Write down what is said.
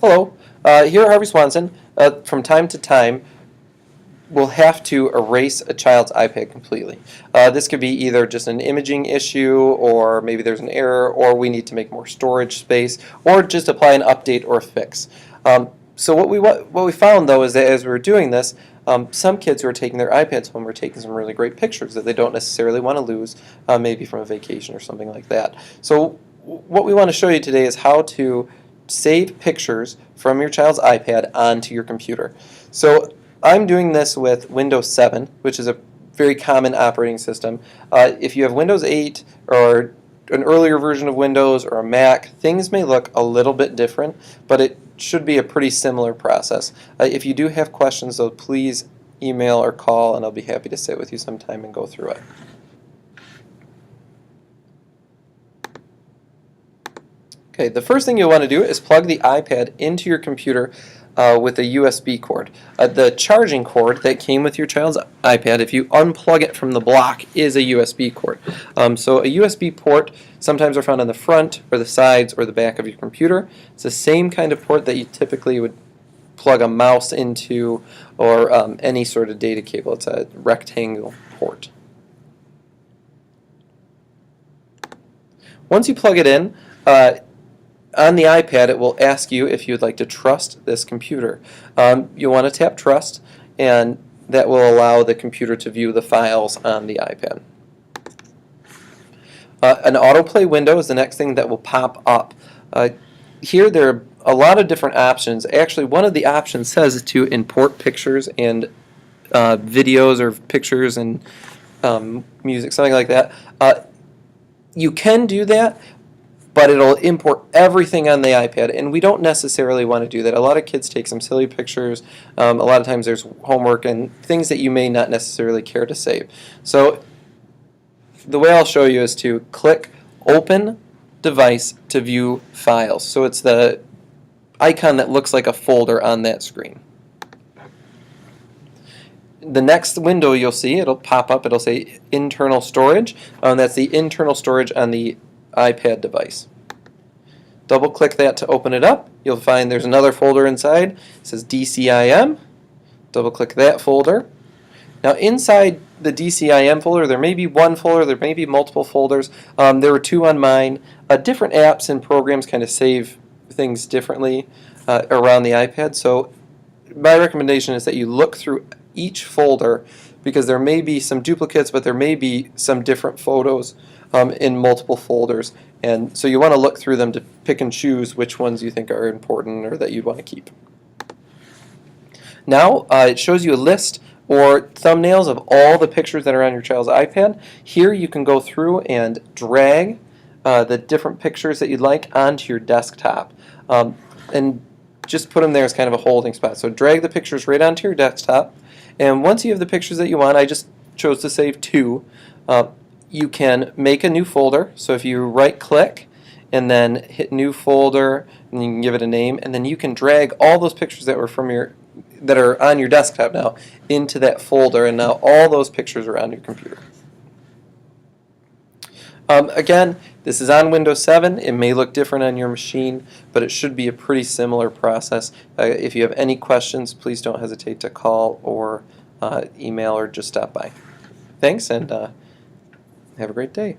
Hello, here at Harvey Swanson. From time to time, we'll have to erase a child's iPad completely. This could be either just an imaging issue, or maybe there's an error, or we need to make more storage space, or just apply an update or fix. So what we found though is that as we were doing this, some kids who are taking their iPads home were taking some really great pictures that they don't necessarily want to lose, maybe from a vacation or something like that. So what we want to show you today is how to save pictures from your child's iPad onto your computer. So I'm doing this with Windows 7, which is a very common operating system. If you have Windows 8 or an earlier version of Windows or a Mac, things may look a little bit different, but it should be a pretty similar process. If you do have questions, though, please email or call, and I'll be happy to sit with you sometime and go through it. Okay, the first thing you'll want to do is plug the iPad into your computer with a USB cord. The charging cord that came with your child's iPad, if you unplug it from the block, is a USB cord. So a USB port sometimes are found on the front or the sides or the back of your computer. It's the same kind of port that you typically would plug a mouse into or any sort of data cable. It's a rectangle port. Once you plug it in, on the iPad, it will ask you if you'd like to trust this computer. You'll want to tap Trust, and that will allow the computer to view the files on the iPad. An autoplay window is the next thing that will pop up. Here there are a lot of different options. Actually, one of the options says to import pictures and videos or pictures and music, something like that. You can do that, but it'll import everything on the iPad, and we don't necessarily want to do that. A lot of kids take some silly pictures. A lot of times there's homework and things that you may not necessarily care to save. So the way I'll show you is to click Open Device to view files. So it's the icon that looks like a folder on that screen. The next window you'll see, it'll pop up, it'll say Internal Storage. That's the internal storage on the iPad device. Double click that to open it up. You'll find there's another folder inside. It says DCIM. Double click that folder. Now inside the DCIM folder, there may be one folder, there may be multiple folders. There were two on mine. Different apps and programs kind of save things differently around the iPad. So my recommendation is that you look through each folder, because there may be some duplicates, but there may be some different photos in multiple folders, and so you want to look through them to pick and choose which ones you think are important or that you'd want to keep. Now it shows you a list or thumbnails of all the pictures that are on your child's iPad. Here you can go through and drag the different pictures that you'd like onto your desktop, and just put them there as kind of a holding spot. So drag the pictures right onto your desktop, and once you have the pictures that you want, I just chose to save two. You can make a new folder. So if you right click and then hit new folder, and you can give it a name, and then you can drag all those pictures that were that are on your desktop now into that folder, and now all those pictures are on your computer. Again, this is on Windows 7. It may look different on your machine, but it should be a pretty similar process. If you have any questions, please don't hesitate to call or email or just stop by. Thanks, and have a great day.